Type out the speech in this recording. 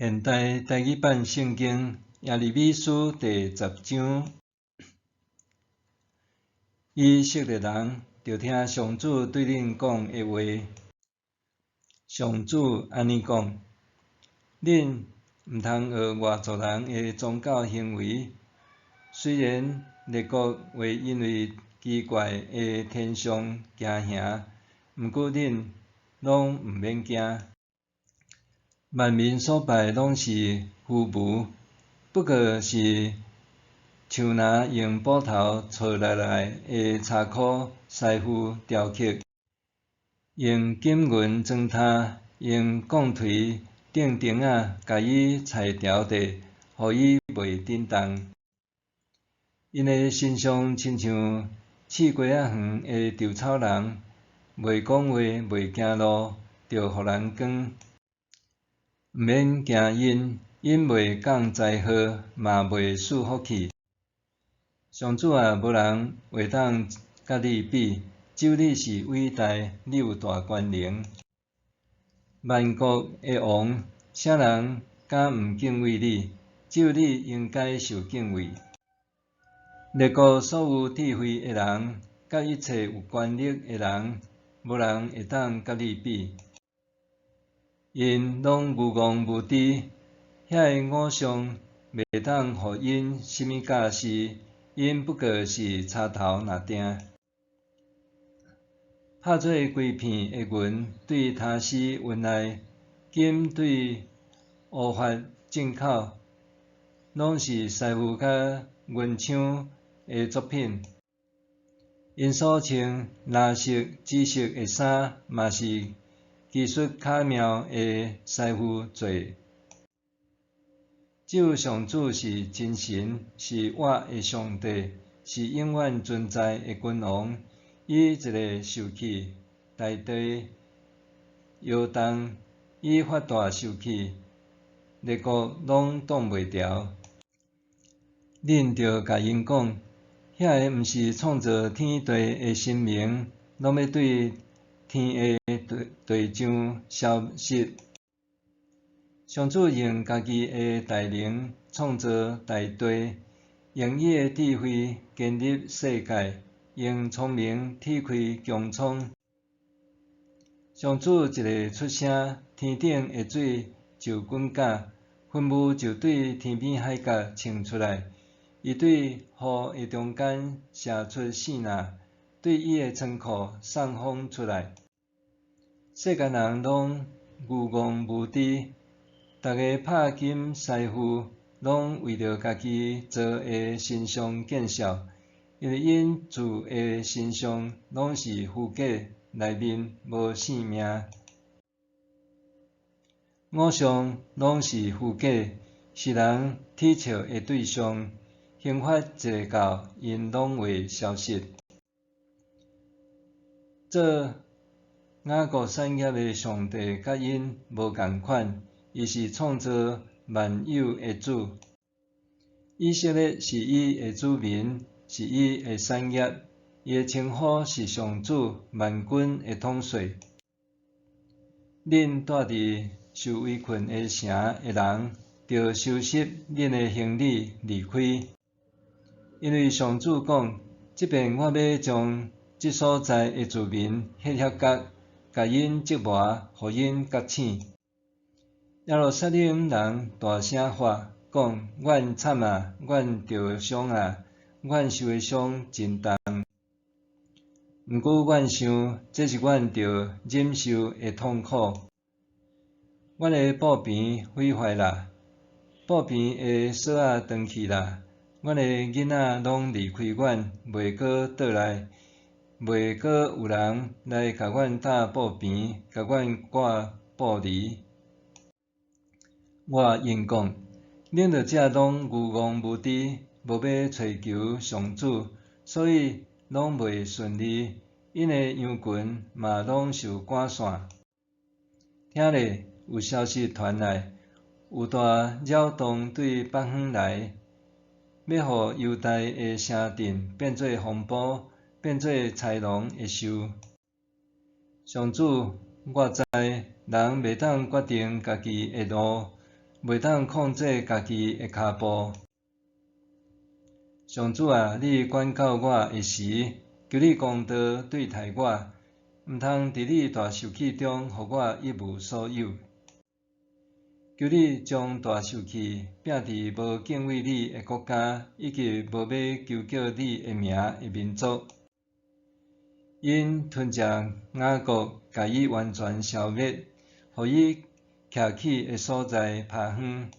现代台语版圣经耶利米书第10章，以色列人就听上主对恁讲的话。上主安尼讲：恁毋通学外族人的宗教行为。虽然列国会因为奇怪的天象惊吓，毋过恁拢毋免惊。万民所拜拢是虚无，不过是像拿用布头撮来的柴箍师傅雕刻，用金银砖塔，用钢槌钉钉仔，甲伊裁条地，互伊袂震动。因的身上亲像刺过仔远的稻草人，袂讲话，袂行路，着互人讲。毋免惊因袂降灾祸，嘛袂赐福气。上主啊，无人会当甲你比，只有你是伟大，你有大权能。万国的王，啥人敢毋敬畏你？只有你应该受敬畏。列国所有智慧的人，甲一切有权力的人，无人会当甲你比。因拢无戇无知，遐个偶像袂当互因甚物教示，因不过是插头若定。拍做规片的银对他施运来，金对乌发进口，拢是师傅甲银厂的作品。因所穿蓝色、紫色的衫，嘛是技术巧妙的师傅做。只有上主是真神，是我的上帝，是永远存在的君王。伊一个受气，大地摇动；伊发大受气，列国拢挡袂牢。恁着甲因讲，遐个毋是创造天地的神明，拢要对天的地上消失。上主用家己的大能创造大地，用伊的智慧建立世界，用聪明铁开穹苍。上主一个出声，天顶的水就滚甲，云雾就对天边海角冲出来。伊对雨的中间射出线呐，对伊的仓库送风出来。世间人拢愚戆无知，逐个拍金师傅，拢为着家己做的形象见笑，因为因做的形象拢是虚假，内面无性命。偶像拢是虚假，是人铁笑的对象。刑罚一个到，因拢会消失。做雅各产业的上帝甲因无共款，伊是创造万有的主。以色列是伊的子民，是伊的产业。伊的称呼是上主万军的统帅。恁住伫受围困的城的人，着收拾恁的行李离开。因为上主讲，即遍我要将即所在的住民歇角，甲因折磨，互因觉醒。耶路撒冷人大声喊，讲：阮惨啊！阮受伤啊！阮受的伤真重。毋过阮想，这是阮着忍受的痛苦。阮的布棚毁坏啦，布棚的锁仔断去啦。阮的囡仔拢离开阮，袂阁倒来，袂阁有人来甲阮搭布棚，甲阮挂布篱。我因讲，恁着遮拢愚戆无知，无要找求上主，所以拢袂顺利。因的羊群嘛拢受赶散。听咧，有消息传来，有大扰动对北方来。要互犹大的城镇变做风暴，变做豺狼的兽。上主，我知人袂当决定家己的路，袂当控制家己的骹步。上主啊，你管教我的时，求你公道对待我，毋通伫你大受气中，互我一无所有。求你将大受气摒伫无敬畏你的国家，以及无要求叫你的名的民族。因吞食雅各，甲伊完全消灭，互伊徛起的所在拍远。